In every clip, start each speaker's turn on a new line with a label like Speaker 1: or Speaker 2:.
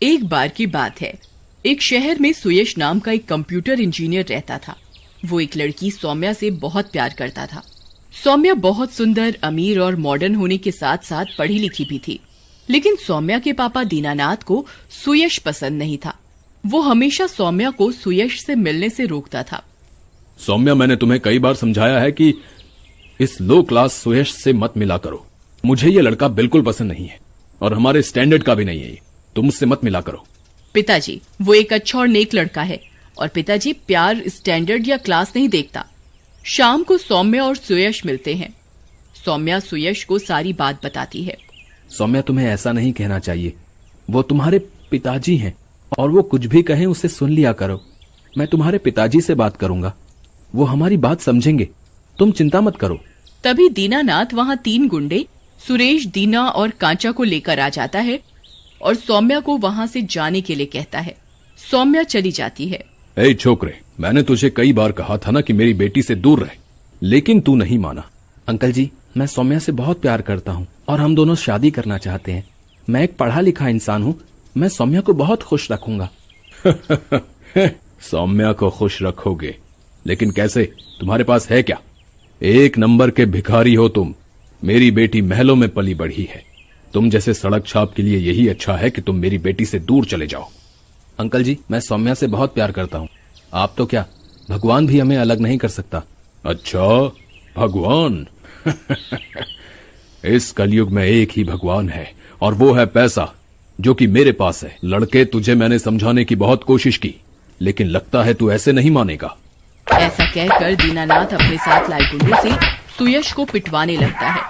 Speaker 1: एक बार की बात है, एक शहर में सुयश नाम का एक कंप्यूटर इंजीनियर रहता था। वो एक लड़की सौम्या से बहुत प्यार करता था। सौम्या बहुत सुंदर, अमीर और मॉडर्न होने के साथ साथ पढ़ी लिखी भी थी। लेकिन सौम्या के पापा दीनानाथ को सुयश पसंद नहीं था। वो हमेशा सौम्या को सुयश से मिलने से रोकता था।
Speaker 2: सौम्या, मैंने तुम्हें कई बार समझाया है कि इस लो क्लास सुयश से मत मिला करो। मुझे ये लड़का बिल्कुल पसंद नहीं है और हमारे स्टैंडर्ड का भी नहीं है। तुम उससे मत मिला करो।
Speaker 1: पिताजी, वो एक अच्छा और नेक लड़का है और पिताजी प्यार स्टैंडर्ड या क्लास नहीं देखता। शाम को सौम्या और सुयश मिलते हैं। सौम्या सुयश को सारी बात बताती है।
Speaker 2: सौम्या, तुम्हें ऐसा नहीं कहना चाहिए। वो तुम्हारे पिताजी हैं और वो कुछ भी कहें उसे सुन लिया करो। मैं तुम्हारे पिताजी से बात करूंगा, वो हमारी बात समझेंगे। तुम चिंता मत करो।
Speaker 1: तभी दीनानाथ वहाँ 3 गुंडे सुरेश, दीना और कांचा को लेकर आ जाता है और सौम्या को वहाँ से जाने के लिए कहता है। सौम्या चली जाती है।
Speaker 2: ए छोकरे, मैंने तुझे कई बार कहा था ना कि मेरी बेटी से दूर रहे, लेकिन तू नहीं माना।
Speaker 3: अंकल जी, मैं सौम्या से बहुत प्यार करता हूँ और हम दोनों शादी करना चाहते हैं। मैं एक पढ़ा लिखा इंसान हूँ। मैं सौम्या को बहुत खुश रखूंगा।
Speaker 2: सौम्या को खुश रखोगे, लेकिन कैसे? तुम्हारे पास है क्या? 1 नंबर के भिखारी हो तुम। मेरी बेटी महलों में पली बढ़ी है। तुम जैसे सड़क छाप के लिए यही अच्छा है कि तुम मेरी बेटी से दूर चले जाओ।
Speaker 3: अंकल जी, मैं सौम्या से बहुत प्यार करता हूँ। आप तो क्या, भगवान भी हमें अलग नहीं कर सकता।
Speaker 2: अच्छा, भगवान? इस कलयुग में एक ही भगवान है और वो है पैसा, जो कि मेरे पास है। लड़के, तुझे मैंने समझाने की बहुत कोशिश की, लेकिन लगता है तू ऐसे नहीं मानेगा।
Speaker 1: ऐसा कहकर दीनानाथ अपने साथ लाए गुंडों से सुयश को पिटवाने लगता है।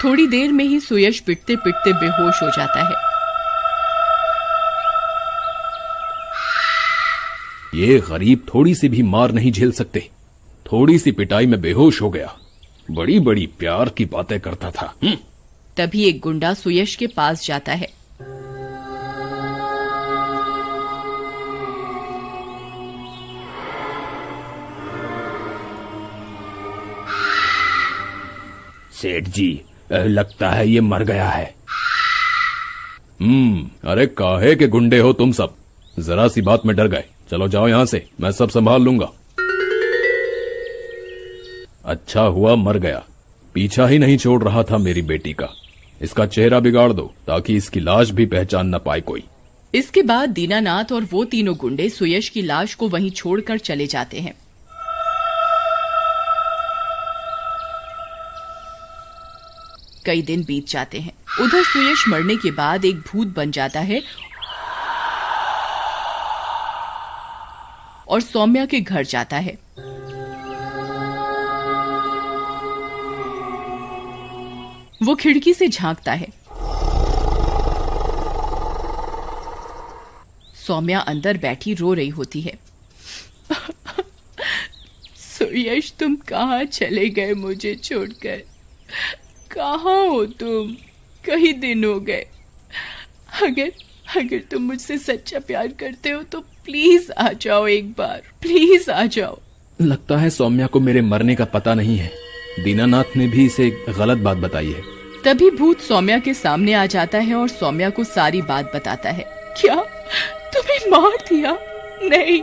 Speaker 1: थोड़ी देर में ही सुयश पिटते पिटते बेहोश हो जाता है।
Speaker 2: ये गरीब थोड़ी सी भी मार नहीं झेल सकते। थोड़ी सी पिटाई में बेहोश हो गया। बड़ी बड़ी प्यार की बातें करता था।
Speaker 1: तभी एक गुंडा सुयश के पास जाता है।
Speaker 2: सेठ जी, लगता है ये मर गया है। अरे काहे के गुंडे हो तुम सब? जरा सी बात में डर गए। चलो जाओ यहां से, मैं सब संभाल लूंगा। अच्छा हुआ मर गया। पीछा ही नहीं छोड़ रहा था मेरी बेटी का। इसका चेहरा बिगाड़ दो ताकि इसकी लाश भी पहचान न पाए कोई।
Speaker 1: इसके बाद दीनानाथ और वो तीनों गुंडे सुयश की लाश को वहीं छोड़कर चले जाते हैं। कई दिन बीत जाते हैं। उधर सुयश मरने के बाद एक भूत बन जाता है और सौम्या के घर जाता है। वो खिड़की से झांकता है। सौम्या अंदर बैठी रो रही होती है। सुयश, तुम कहाँ चले गए मुझे छोड़कर? कहाँ हो तुम? कई दिन हो गए। अगर तुम मुझसे सच्चा प्यार करते हो तो प्लीज आ जाओ, एक बार प्लीज आ जाओ।
Speaker 3: लगता है सौम्या को मेरे मरने का पता नहीं है। दीनानाथ ने भी इसे गलत बात बताई है।
Speaker 1: तभी भूत सौम्या के सामने आ जाता है और सौम्या को सारी बात बताता है। क्या तुम्हें मार दिया? नहीं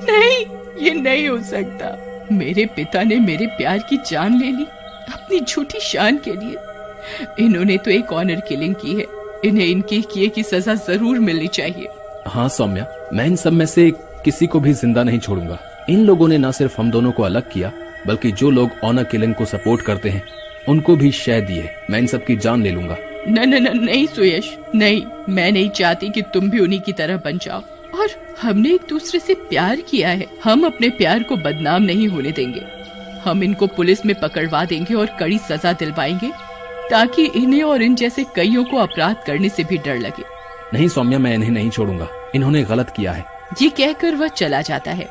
Speaker 1: नहीं, ये नहीं हो सकता। मेरे पिता ने मेरे प्यार की जान ले ली अपनी झूठी शान के लिए। इन्होंने तो एक ऑनर किलिंग की है। इन्हें इनके किए की सजा जरूर मिलनी चाहिए।
Speaker 3: हाँ सौम्या, मैं इन सब में से किसी को भी जिंदा नहीं छोड़ूंगा। इन लोगों ने न सिर्फ हम दोनों को अलग किया, बल्कि जो लोग ऑनर किलिंग को सपोर्ट करते हैं उनको भी शय दिए। मैं इन सब की जान ले लूंगा।
Speaker 1: नहीं सुयश, नहीं। मैं नहीं चाहती कि तुम भी उन्हीं की तरह बन जाओ। और हमने एक दूसरे से प्यार किया है। हम अपने प्यार को बदनाम नहीं होने देंगे। हम इनको पुलिस में पकड़वा देंगे और कड़ी सजा दिलवाएंगे, ताकि इन्हें और इन जैसे कईयों को अपराध करने से भी डर लगे।
Speaker 3: नहीं सौम्या, मैं इन्हें नहीं छोड़ूंगा। इन्होंने गलत किया है।
Speaker 1: ये कहकर वह चला जाता है।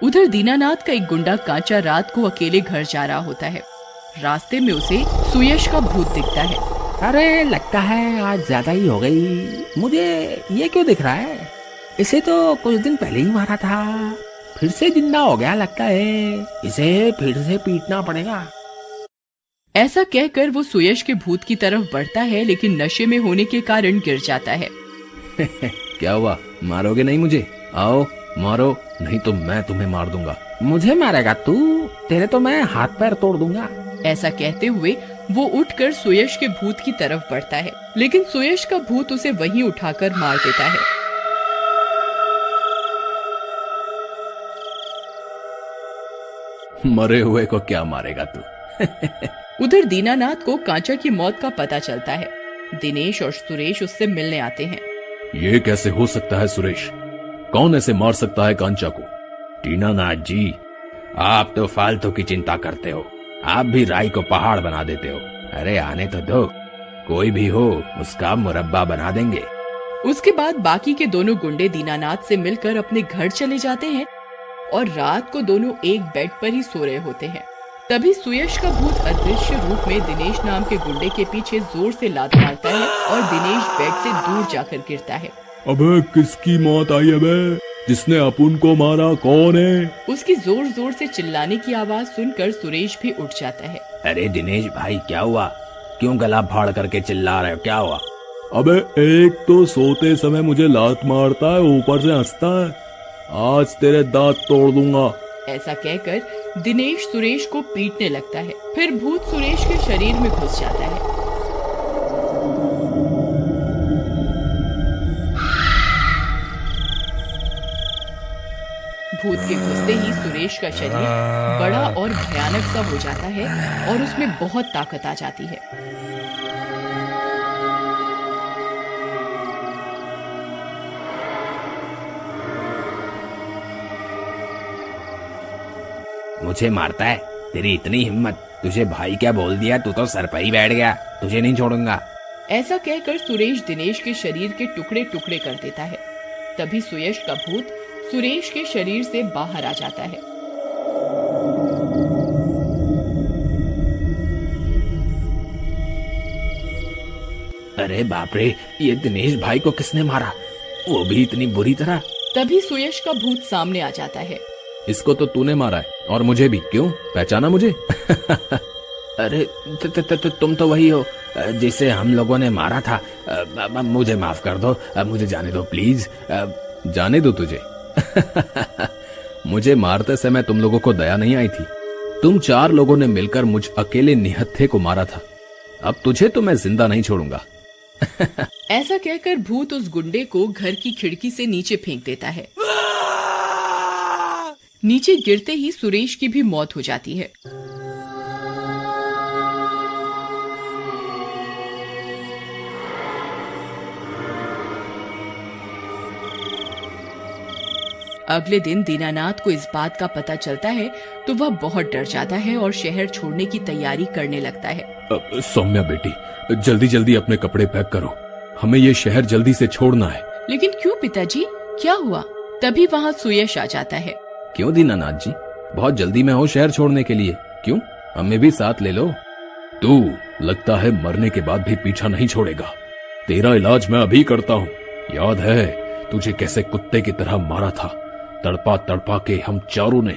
Speaker 1: उधर दीनानाथ का एक गुंडा कांचा रात को अकेले घर जा रहा होता है। रास्ते में उसे सुयश का भूत दिखता है।
Speaker 4: अरे लगता है आज ज्यादा ही हो गई। मुझे ये क्यों दिख रहा है? इसे तो कुछ दिन पहले ही मारा था, फिर से जिंदा हो गया लगता है, इसे फिर से पीटना पड़ेगा।
Speaker 1: ऐसा कहकर वो सुयश के भूत की तरफ बढ़ता है, लेकिन नशे में होने के कारण गिर जाता है।
Speaker 3: क्या हुआ, मारोगे नहीं मुझे? आओ मारो, नहीं तो मैं तुम्हें मार दूंगा।
Speaker 4: मुझे मारेगा तू? तेरे तो मैं हाथ पैर तोड़ दूंगा।
Speaker 1: ऐसा कहते हुए वो उठकर सुयश के भूत की तरफ बढ़ता है, लेकिन सुयश का भूत उसे वहीं उठाकर मार देता है।
Speaker 3: मरे हुए को क्या मारेगा तू?
Speaker 1: उधर दीनानाथ को कांचा की मौत का पता चलता है। दिनेश और सुरेश उससे मिलने आते हैं।
Speaker 2: ये कैसे हो सकता है सुरेश? कौन ऐसे मार सकता है कांचा को?
Speaker 3: दीनानाथ जी, आप तो फालतू की चिंता करते हो। आप भी राई को पहाड़ बना देते हो। अरे आने तो दो, कोई भी हो उसका मुरब्बा बना देंगे।
Speaker 1: उसके बाद बाकी के दोनों गुंडे दीनानाथ से मिलकर अपने घर चले जाते हैं और रात को दोनों एक बेड पर ही सो रहे होते हैं। तभी सुयश का भूत अदृश्य रूप में दिनेश नाम के गुंडे के पीछे जोर से लात मारता है और दिनेश बेड से दूर जाकर गिरता है।
Speaker 2: अबे किसकी मौत आई? अबे जिसने अपुन को मारा कौन है?
Speaker 1: उसकी जोर जोर से चिल्लाने की आवाज सुनकर सुरेश भी उठ जाता है।
Speaker 3: अरे दिनेश भाई, क्या हुआ? क्यों गला फाड़ करके चिल्ला रहे हो? क्या हुआ?
Speaker 2: अबे एक तो सोते समय मुझे लात मारता है, ऊपर से हंसता है। आज तेरे दांत तोड़ दूंगा।
Speaker 1: ऐसा कहकर दिनेश सुरेश को पीटने लगता है। फिर भूत सुरेश के शरीर में घुस जाता है। भूत के घुसते ही सुरेश का शरीर बड़ा और भयानक सा हो जाता है और उसमें बहुत ताकत आ जाती है।
Speaker 3: मुझे मारता है? तेरी इतनी हिम्मत? तुझे भाई क्या बोल दिया? तू तो सर पर ही बैठ गया। तुझे नहीं छोड़ूंगा।
Speaker 1: ऐसा कहकर सुरेश दिनेश के शरीर के टुकड़े टुकड़े कर देता है। तभी सुयश का भूत सुरेश के शरीर से बाहर आ जाता है।
Speaker 3: अरे बाप रे, ये दिनेश भाई को किसने मारा? वो भी इतनी बुरी तरह?
Speaker 1: तभी सुयश का भूत सामने आ जाता है।
Speaker 3: इसको तो तूने मारा है, और मुझे भी। क्यों, पहचाना मुझे? अरे तुम तो वही हो जिसे हम लोगों ने मारा था। मुझे माफ कर दो, मुझे जाने दो प्लीज। जाने दो तुझे? मुझे मारते समय तुम लोगों को दया नहीं आई थी? तुम 4 लोगों ने मिलकर मुझ अकेले निहत्थे को मारा था। अब तुझे तो मैं जिंदा नहीं छोड़ूंगा।
Speaker 1: ऐसा कहकर भूत उस गुंडे को घर की खिड़की से नीचे फेंक देता है। नीचे गिरते ही सुरेश की भी मौत हो जाती है। अगले दिन दीनानाथ को इस बात का पता चलता है तो वह बहुत डर जाता है और शहर छोड़ने की तैयारी करने लगता है।
Speaker 2: सौम्या बेटी, जल्दी जल्दी अपने कपड़े पैक करो, हमें ये शहर जल्दी से छोड़ना है।
Speaker 1: लेकिन क्यों पिताजी, क्या हुआ? तभी वहाँ सुयश आ जाता है।
Speaker 3: क्यों दीनानाथ जी, बहुत जल्दी में हो शहर छोड़ने के लिए? क्यों, हमें भी साथ ले लो।
Speaker 2: तू लगता है मरने के बाद भी पीछा नहीं छोड़ेगा। तेरा इलाज मैं अभी करता हूँ। याद है तुझे कैसे कुत्ते की तरह मारा था, तड़पा तड़पा के हम चारों ने?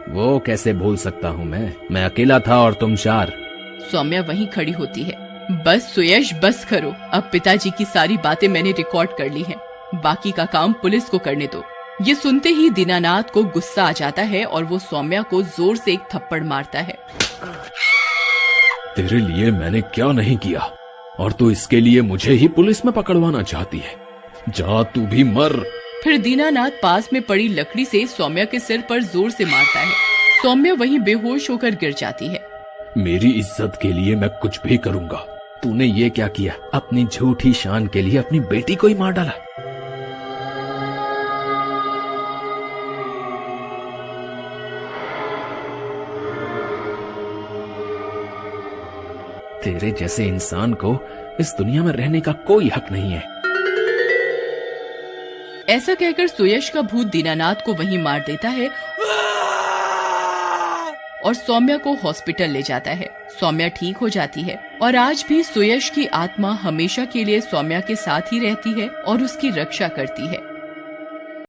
Speaker 3: वो कैसे भूल सकता हूँ मैं अकेला था और तुम 4।
Speaker 1: सौम्या वहीं खड़ी होती है। बस सुयश, बस करो। अब पिताजी की सारी बातें मैंने रिकॉर्ड कर ली हैं। बाकी का काम पुलिस को करने दो। ये सुनते ही दीनानाथ को गुस्सा आ जाता है और वो सौम्या को जोर से एक थप्पड़ मारता है।
Speaker 2: तेरे लिए मैंने क्या नहीं किया, और तू इसके लिए मुझे ही पुलिस में पकड़वाना चाहती है? जा तू भी मर।
Speaker 1: फिर दीनानाथ पास में पड़ी लकड़ी से सौम्या के सिर पर जोर से मारता है। सौम्या वहीं बेहोश होकर गिर जाती है।
Speaker 2: मेरी इज्जत के लिए मैं कुछ भी करूंगा।
Speaker 3: तूने ये क्या किया? अपनी झूठी शान के लिए अपनी बेटी को ही मार डाला। तेरे जैसे इंसान को इस दुनिया में रहने का कोई हक नहीं है।
Speaker 1: ऐसा कहकर सुयश का भूत दीनानाथ को वहीं मार देता है और सौम्या को हॉस्पिटल ले जाता है। सौम्या ठीक हो जाती है और आज भी सुयश की आत्मा हमेशा के लिए सौम्या के साथ ही रहती है और उसकी रक्षा करती है।